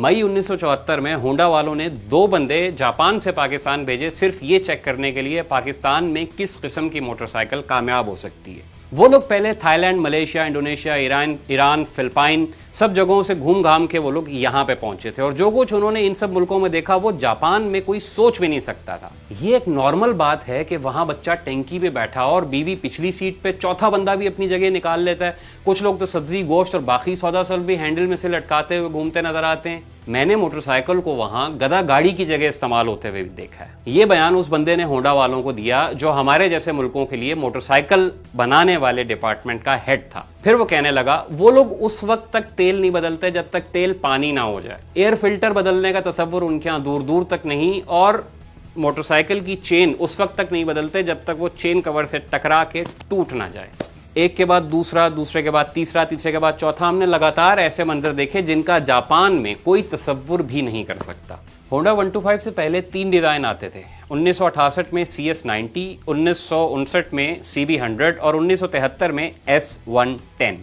मई 1974 में होंडा वालों ने 2 बंदे जापान से पाकिस्तान भेजे सिर्फ ये चेक करने के लिए पाकिस्तान में किस किस्म की मोटरसाइकिल कामयाब हो सकती है। वो लोग पहले Thailand, Malaysia, Indonesia, Iran, Philippine सब जगहों से घूम घाम के वो लोग यहाँ पे पहुंचे थे और जो कुछ उन्होंने इन सब मुल्कों में देखा वो जापान में कोई सोच भी नहीं सकता था। ये एक नॉर्मल बात है कि वहां बच्चा टैंकी पे बैठा और बीवी पिछली सीट पे, चौथा बंदा भी अपनी जगह निकाल लेता है। कुछ लोग तो सब्जी, गोश्त और बाकी सौदा सब भी हैंडल में से लटकाते हुए घूमते नजर आते हैं। मैंने मोटरसाइकिल को वहां गधा गाड़ी की जगह इस्तेमाल होते हुए भी देखा है। ये बयान उस बंदे ने होंडा वालों को दिया जो हमारे जैसे मुल्कों के लिए मोटरसाइकिल बनाने वाले डिपार्टमेंट का हेड था। फिर वो कहने लगा वो लोग उस वक्त तक तेल नहीं बदलते जब तक तेल पानी ना हो जाए। एयर फिल्टर बदलने का तसव्वुर उनके यहां दूर दूर तक नहीं, और मोटरसाइकिल की चेन उस वक्त तक नहीं बदलते जब तक वो चेन कवर से टकरा के टूट ना जाए। एक के बाद दूसरा, दूसरे के बाद तीसरा, तीसरे के बाद चौथा, हमने लगातार ऐसे मंजर देखे जिनका जापान में कोई तसव्वुर भी नहीं कर सकता। होंडा 125 से पहले 3 डिजाइन आते थे। 1968 में CS90, 1959 में CB100 और 1973 में S110।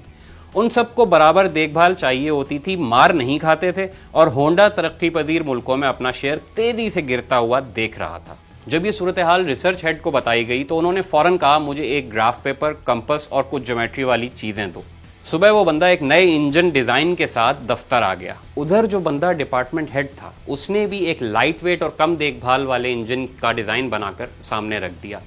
उन सबको बराबर देखभाल चाहिए होती थी, मार नहीं खाते थे और होंडा तरक्की पजीर मुल्कों में अपना शेयर तेजी से गिरता हुआ देख रहा था। जब ये सूरत हाल रिसर्च हेड को बताई गई तो उन्होंने फौरन कहा मुझे एक ग्राफ पेपर, कंपस और कुछ ज्योमेट्री वाली चीजें दो। सुबह वो बंदा एक नए इंजन डिजाइन के साथ दफ्तर आ गया। उधर जो बंदा डिपार्टमेंट हेड था उसने भी एक लाइट वेट और कम देखभाल वाले इंजन का डिजाइन बनाकर सामने रख दिया।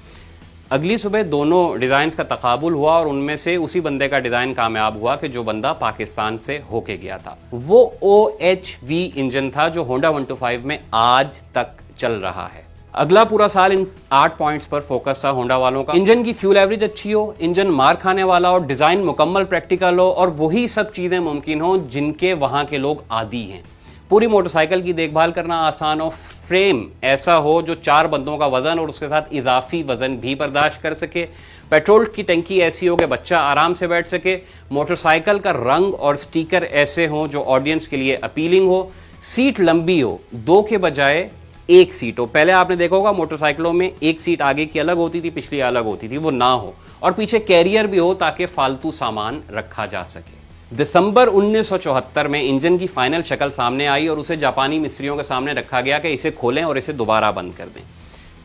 अगली सुबह दोनों डिजाइन का तकाबुल हुआ और उनमें से उसी बंदे का डिजाइन कामयाब हुआ कि जो बंदा पाकिस्तान से होके गया था। वो OHV इंजन था जो होंडा 125 में आज तक चल रहा है। अगला पूरा साल इन 8 पॉइंट्स पर फोकस था होंडा वालों का। इंजन की फ्यूल एवरेज अच्छी हो, इंजन मार खाने वाला हो, डिजाइन मुकम्मल प्रैक्टिकल हो और वही सब चीजें मुमकिन हो जिनके वहां के लोग आदी हैं। पूरी मोटरसाइकिल की देखभाल करना आसान हो, फ्रेम ऐसा हो जो 4 बंदों का वजन और उसके साथ इजाफी वजन भी बर्दाश्त कर सके, पेट्रोल की टंकी ऐसी हो कि बच्चा आराम से बैठ सके, मोटरसाइकिल का रंग और स्टिकर ऐसे हो जो ऑडियंस के लिए अपीलिंग हो, सीट लंबी हो, 2 के बजाय 1 सीट हो। पहले आपने देखा होगा मोटरसाइकिलों में 1 सीट आगे की अलग होती थी, पिछली अलग होती थी, वो ना हो, और पीछे कैरियर भी हो ताकि फालतू सामान रखा जा सके। दिसंबर 1974 में इंजन की फाइनल शक्ल सामने आई और उसे जापानी मिस्त्रियों के सामने रखा गया कि इसे खोलें और इसे दोबारा बंद कर दें।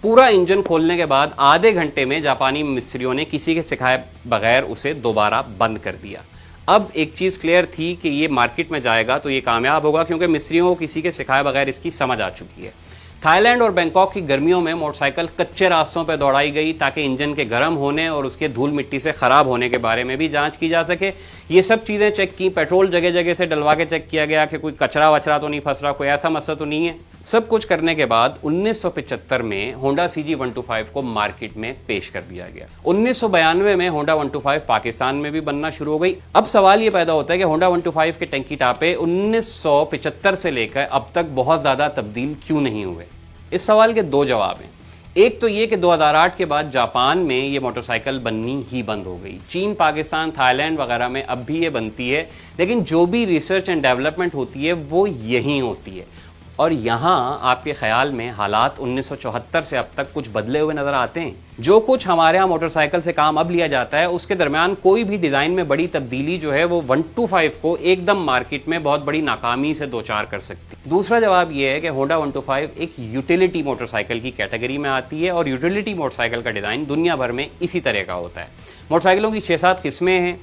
पूरा इंजन खोलने के बाद आधे घंटे में जापानी मिस्त्रियों ने किसी के सिखाए बगैर उसे दोबारा बंद कर दिया। अब एक चीज़ क्लियर थी कि ये मार्केट में जाएगा तो ये कामयाब होगा क्योंकि मिस्त्रियों को किसी के सिखाए बगैर इसकी समझ आ चुकी है। थाईलैंड और बैंकॉक की गर्मियों में मोटरसाइकिल कच्चे रास्तों पर दौड़ाई गई ताकि इंजन के गर्म होने और उसके धूल मिट्टी से ख़राब होने के बारे में भी जांच की जा सके। ये सब चीज़ें चेक की, पेट्रोल जगह जगह से डलवा के चेक किया गया कि कोई कचरा वचरा तो नहीं फंस रहा, कोई ऐसा मसला तो नहीं है। सब कुछ करने के बाद 1975 में होंडा CG 125 को मार्केट में पेश कर दिया गया। 1992 में होंडा 125 पाकिस्तान में भी बनना शुरू हो गई। अब सवाल ये पैदा होता है कि होंडा 125 के टंकी टापे 1975 से लेकर अब तक बहुत ज़्यादा तब्दील क्यों नहीं हुए? इस सवाल के 2 जवाब हैं। एक तो ये कि 2008 के बाद जापान में ये मोटरसाइकिल बननी ही बंद हो गई। चीन, पाकिस्तान, थाईलैंड वगैरह में अब भी ये बनती है, लेकिन जो भी रिसर्च एंड डेवलपमेंट होती है वो यहीं होती है। और यहाँ आपके ख्याल में हालात 1974 से अब तक कुछ बदले हुए नजर आते हैं? जो कुछ हमारे यहाँ मोटरसाइकिल से काम अब लिया जाता है उसके दरमियान कोई भी डिज़ाइन में बड़ी तब्दीली जो है वो 125 को एकदम मार्केट में बहुत बड़ी नाकामी से दो चार कर सकती है। दूसरा जवाब ये है कि होंडा 125 एक यूटिलिटी मोटरसाइकिल की कैटेगरी में आती है और यूटिलिटी मोटरसाइकिल का डिज़ाइन दुनिया भर में इसी तरह का होता है। मोटरसाइकिलों की 6-7 किस्में हैं।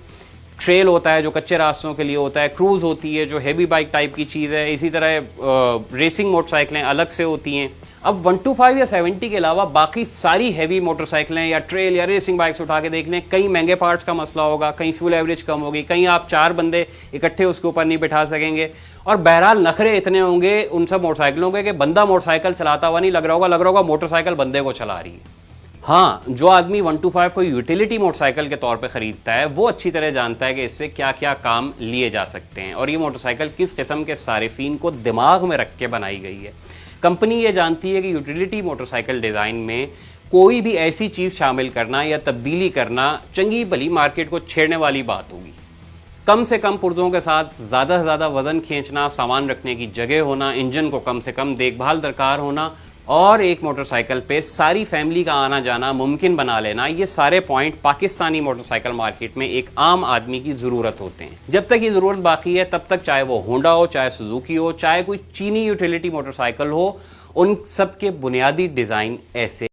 ट्रेल होता है जो कच्चे रास्तों के लिए होता है, क्रूज होती है जो हैवी बाइक टाइप की चीज़ है, इसी तरह रेसिंग मोटरसाइकिलें अलग से होती हैं। अब 125 या 70 के अलावा बाकी सारी हैवी मोटरसाइकिलें या ट्रेल या रेसिंग बाइक्स उठा के देख लें, कई महंगे पार्ट्स का मसला होगा, कहीं फ्यूल एवरेज कम होगी, कहीं आप 4 बंदे इकट्ठे उसके ऊपर नहीं बिठा सकेंगे, और बहरहाल नखरे इतने होंगे उन सब मोटरसाइकिलों के कि बंदा मोटरसाइकिल चलाता हुआ नहीं लग रहा होगा मोटरसाइकिल बंदे को चला रही है। हाँ, जो आदमी 125 को यूटिलिटी मोटरसाइकिल के तौर पे ख़रीदता है वो अच्छी तरह जानता है कि इससे क्या क्या काम लिए जा सकते हैं और ये मोटरसाइकिल किस किस्म के सारिफीन को दिमाग में रख के बनाई गई है। कंपनी ये जानती है कि यूटिलिटी मोटरसाइकिल डिज़ाइन में कोई भी ऐसी चीज़ शामिल करना या तब्दीली करना चंगी भली मार्केट को छेड़ने वाली बात होगी। कम से कम पुर्जों के साथ ज़्यादा से ज़्यादा वजन खींचना, सामान रखने की जगह होना, इंजन को कम से कम देखभाल दरकार होना, और एक मोटरसाइकिल पे सारी फैमिली का आना जाना मुमकिन बना लेना, ये सारे पॉइंट पाकिस्तानी मोटरसाइकिल मार्केट में एक आम आदमी की जरूरत होते हैं। जब तक ये जरूरत बाकी है तब तक चाहे वो होंडा हो, चाहे सुजुकी हो, चाहे कोई चीनी यूटिलिटी मोटरसाइकिल हो, उन सब के बुनियादी डिजाइन ऐसे